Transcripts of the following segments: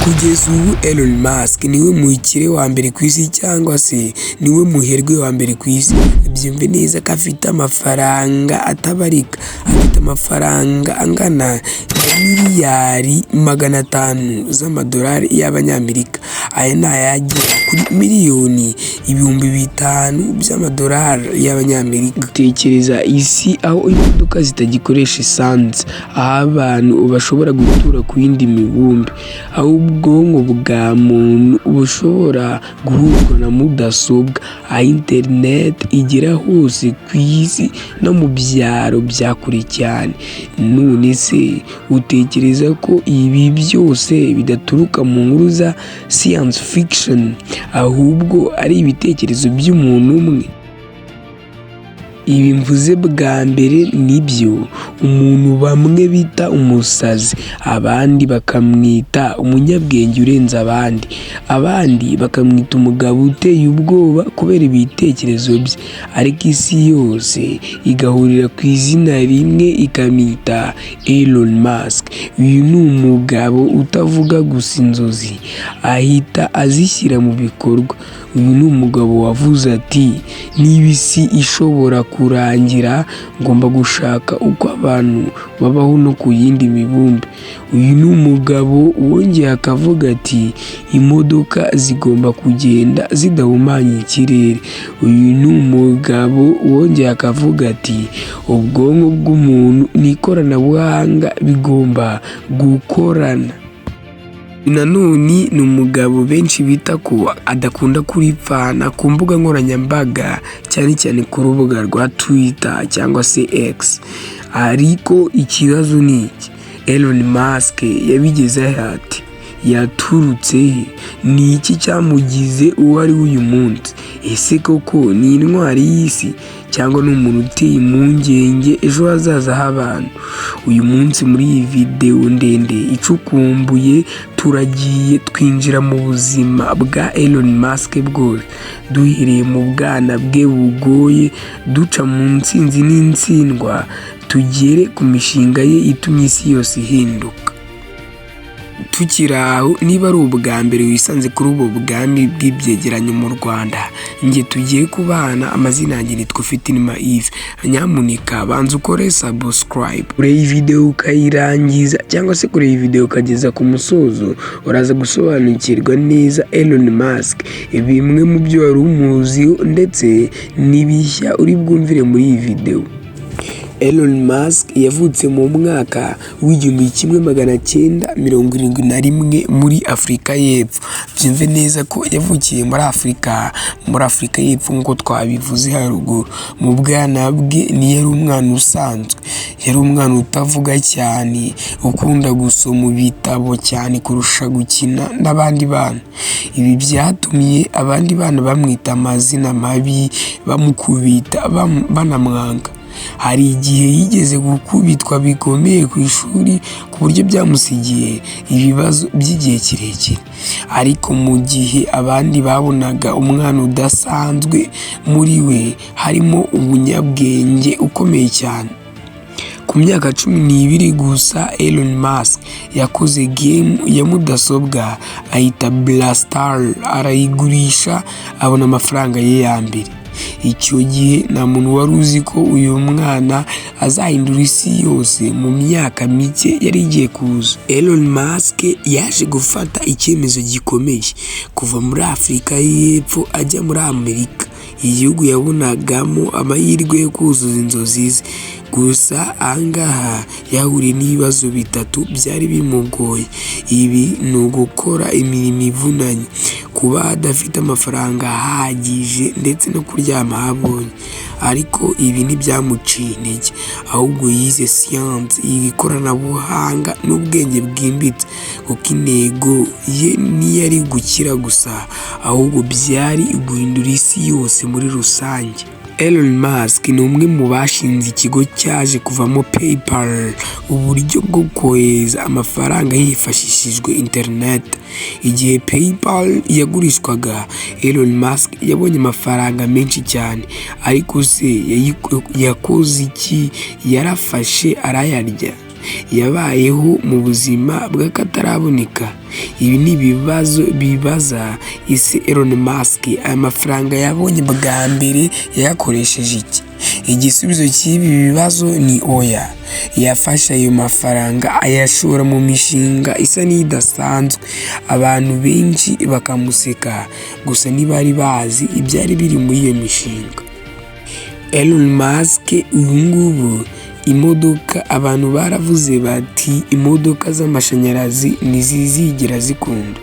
Kugeza ubu Elon Musk niwe mukire wa mbere ku isi cyangwa se niwe muherwe wa mbere ku isi. Byumve neza ko afite amafaranga atabarika, afite amafaranga angana na miliyari 500 z'amadolari y'abanyamerika. Aya ni ayagera kuri miliyoni 5,000 by'amadolari y'abanyamerika. Tekereza isi aho imodoka zitagikoresha esanse, aho abantu bashobora gutura ku yindi mibumbe, aho ubwonko bwa muntu bushobora guhuzwa na mudasobwa, aho interineti igera hose ku isi no mu byaro bya kure cyane. None se utekereza ko ibi byose bidaturuka mu nkuru za science fiction, ahubwo ari ibitekerezo by'umuntu umwe? Ibi mvuze bwa mbere nibyo umuntu bamwe bita umusazi, abandi bakamwita umunyabwenge urenze abandi bakamwita umugabo uteye ubwoba kubera ibitekerezo bye, ariko isi yose igahurira ku izina rimwe ikamwita Elon Musk. Uyu ni umugabo utavuga gusa inzozi, ahita azishyira mu bikorwa. Uyu ni umugabo wavuze ati niba isi ishobora kurangira ngomba gushaka uko abantu babaho no ku yindi mibumbe. Uyu ni umugabo wongeye akavuga ati imodoka zigomba kugenda zidahumanya ikirere. Uyu ni umugabo wongeye akavuga ati ubwonko bw'umuntu n'ikoranabuhanga bigomba gukorana. Nanone ni umugabo benshi bita ko adakunda kuripfana ku mbuga nkoranyambaga, cyane cyane ku rubuga rwa Twitter cyangwa se X. Ariko ikibazo ni iki, Elon Musk yabigezeho ati yaturutse he? Ni iki cyamugize uwo ari uyu munsi? Ese koko ni intwari y'isi cyangwa ni umuntu uteye impungenge ejo hazaza h'abantu? Uyu munsi muri iyi video ndende icukumbuye turagiye twinjira mu buzima bwa Elon Musk bwose, duhereye mu bwana bwe bugoye, duca mu ntsinzi n'intsindwa, tugere ku mishinga ye itumye isi yose ihinduka. Tukiri aho, niba ari ubwa mbere wisanze kuri ubu bwami bw'ibyegeranyo mu Rwanda, njye tugiye kubana, amazina yanjye nitwa Fitinima Yves. Nyamuneka banza ukore subscribe, urebe iyi video ukayirangiza cyangwa se kureba iyi video ukageza ku musozo, uraza gusobanukirwa neza Elon Musk, bimwe mu byo wari umuziho ndetse n'ibishya uri bwumvire muri iyi video. Elon Musk yavutse mu mwaka w'1971 muri Afurika y'Epfo. Byumve neza ko yavukiye muri Afurika y'Epfo nk'uko twabivuze haruguru. Mu bwana bwe yari umwana usanzwe, yari umwana utavuga cyane, ukunda gusoma ibitabo cyane kurusha gukina n'abandi bana. Ibi byatumye abandi bana bamwita amazina mabi, bamukubita, banamwanga. Hari igihe yigeze gukubitwa bikomeye ku ishuri ku buryo byamusigiye ibibazo by'igihe kirekire, ariko mu gihe abandi babonaga umwana udasanzwe, muri we harimo umunyabwenge ukomeye cyane. Ku myaka 12 gusa, Elon Musk yakoze game ya mudasobwa ayita Blastar, arayigurisha abona amafaranga ye ya mbere. Icyo gihe nta muntu wari uzi ko uyu mwana azahindura isi yose mu myaka mike yari igiye kuza. Elon Musk yaje gufata icyemezo gikomeye, kuva muri Afurika y'Epfo ajya muri Amerika, igihugu yabonagamo amahirwe yo kuzuza inzozi ze. Gusa ahangaha yahuriye n'ibibazo bitatu byari bimugoye. Ibi ni ugukora imirimo ivunanye, kuba adafite amafaranga ahagije ndetse no kuryama habonye. Ariko ibi ntibyamuciye intege, ahubwo yize siyansi, yiga ikoranabuhanga n'ubwenge bwimbitse, kuko intego ye ntiyari gukira gusa, ahubwo byari guhindura isi yose muri rusange. Elon Musk ni umwe mu bashinze ikigo cyaje kuvamo PayPal, uburyo bwo kohereza amafaranga hifashishijwe internet. Igihe PayPal yagurishwaga, Elon Musk yabonye amafaranga menshi cyane, ariko se yakoze iki? Yarafashe arayarya. yabayeho mu buzima bw'akataraboneka? Ibi ni ibibazo bibaza ese Elon Musk aya mafaranga yabonye bwa mbere yayakoresheje iki? Igisubizo cy'ibi bibazo ni oya. Yafashe ayo mafaranga ayashora mu mishinga isa n'idasanzwe, abantu benshi bakamuseka, gusa ntibari bazi ibyari biri muri iyo mishinga. Elon Musk ubu ngubu imodoka abantu baravuze bati imodoka z'amashanyarazi ntizizigera zikunda.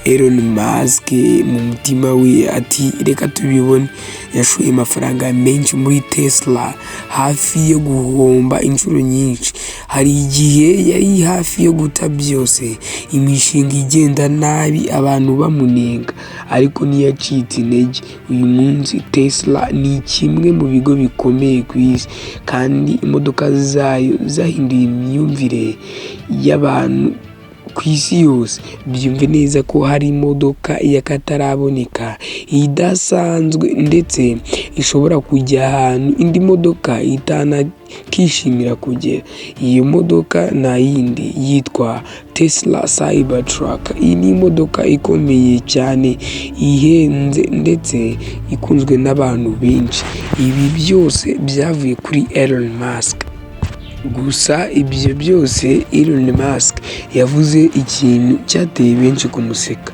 Elon Musk mu mutima we ati reka tubibone. Yashoye amafaranga menshi muri Tesla hafi yo guhomba inshuro nyinshi. Hari igihe yari hafi yo guta byose, imishinga igenda nabi abantu bamunenga, ariko ntiyacitse intege. Uyu munsi Tesla ni kimwe mu bigo bikomeye ku isi, kandi imodoka zayo zahinduye imyumvire y'abantu ku isi yose. Byumve neza ko hari imodoka y'akataraboneka idasanzwe ndetse ishobora kujya ahantu indi modoka itanakishimira kugera. Iyo modoka nta yindi yitwa Tesla Cybertruck. Iyi ni imodoka ikomeye cyane, ihenze ndetse ikunzwe n'abantu benshi. Ibi byose byavuye kuri Elon Musk. Gusa ibyo byose Elon Musk yavuze ikintu cyateye benshi kumuseka.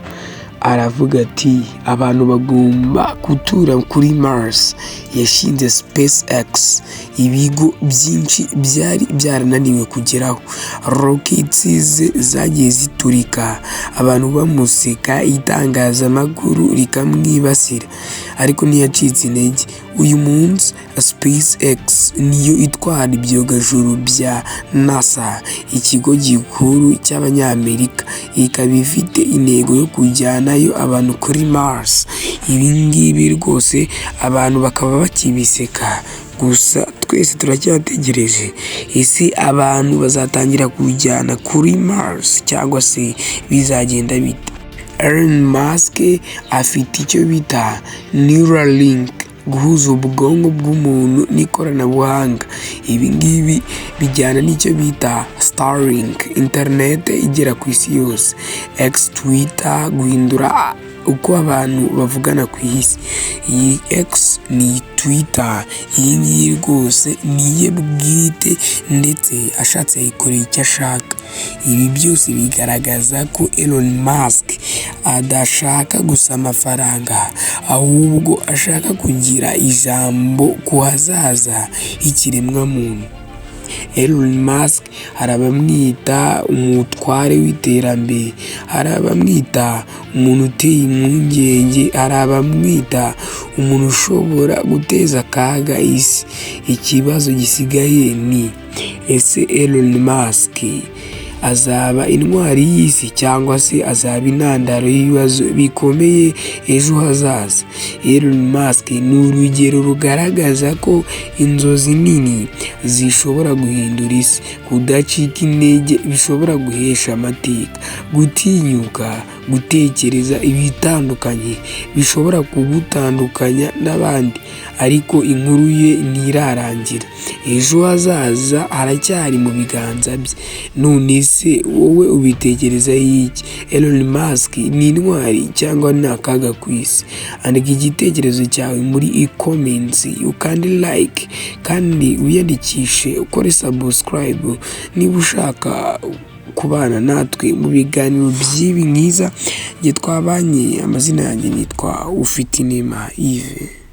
Aravuga ati abantu bagomba gutura kuri Mars. Yashinze SpaceX, ibigo byinshi byari byarananiwe kugeraho. Rockets ze zagiye ziturika, abantu bamuseka, itangazamakuru rikamwibasira, ariko ntiyacitse intege. Uyu munsi SpaceX niyo itwara ibyogajuru bya NASA, ikigo gikuru cy'Abanyamerika. Ikaba ifite intego yo kujyanayo abantu kuri Mars. Ibi ngibi rwose abantu bakaba bakibiseka, gusa twese turacyategereje ese abantu bazatangira kujyana kuri Mars cyangwa se bizagenda bite? Elon Musk afite icyo bita Neuralink, guhuza ubwonko bw'umuntu n'ikoranabuhanga. Ibi ngibi bijyana n'icyo bita Starlink, internet igera ku isi yose. X Twitter, guhindura uko abantu bavugana ku isi. Iyi X ni Twitter, iyi ngiyi rwose niye bwite ndetse ashatse yayikoreye icyo ashaka. Ibi byose bigaragaza ko Elon Musk adashaka gusa amafaranga, ahubwo ashaka kugira ijambo ku hazaza h'ikiremwa muntu. Elon Musk hari abamwita umutware w'iterambere, hari abamwita umuntu uteye impungenge, hari abamwita umuntu ushobora guteza akaga isi. Ikibazo gisigaye ni ese Elon Musk azaba intwari y'isi cyangwa se azaba intandaro y'ibibazo bikomeye ejo hazaza? Elon Musk ni urugero rugaragaza ko inzozi nini zishobora guhindura isi. Kudacika intege bishobora guhesha amateka. Gutinyuka gutekereza ibitandukanye bishobora kugutandukanya n'abandi, ariko inkuru ye ntirarangira. Ejo hazaza haracyari mu biganza bye. None se wowe ubitekerezaho iki? Elon Musk ni intwari cyangwa ni akaga ku isi? Andika igitekerezo cyawe muri comments, ukande like kandi wiyandikishe ukore subscribe niba ushaka kubana natwe mu biganiro by'ibi mwiza. Nge twabanye, amazina yanjye nitwa Ufitinema Yves.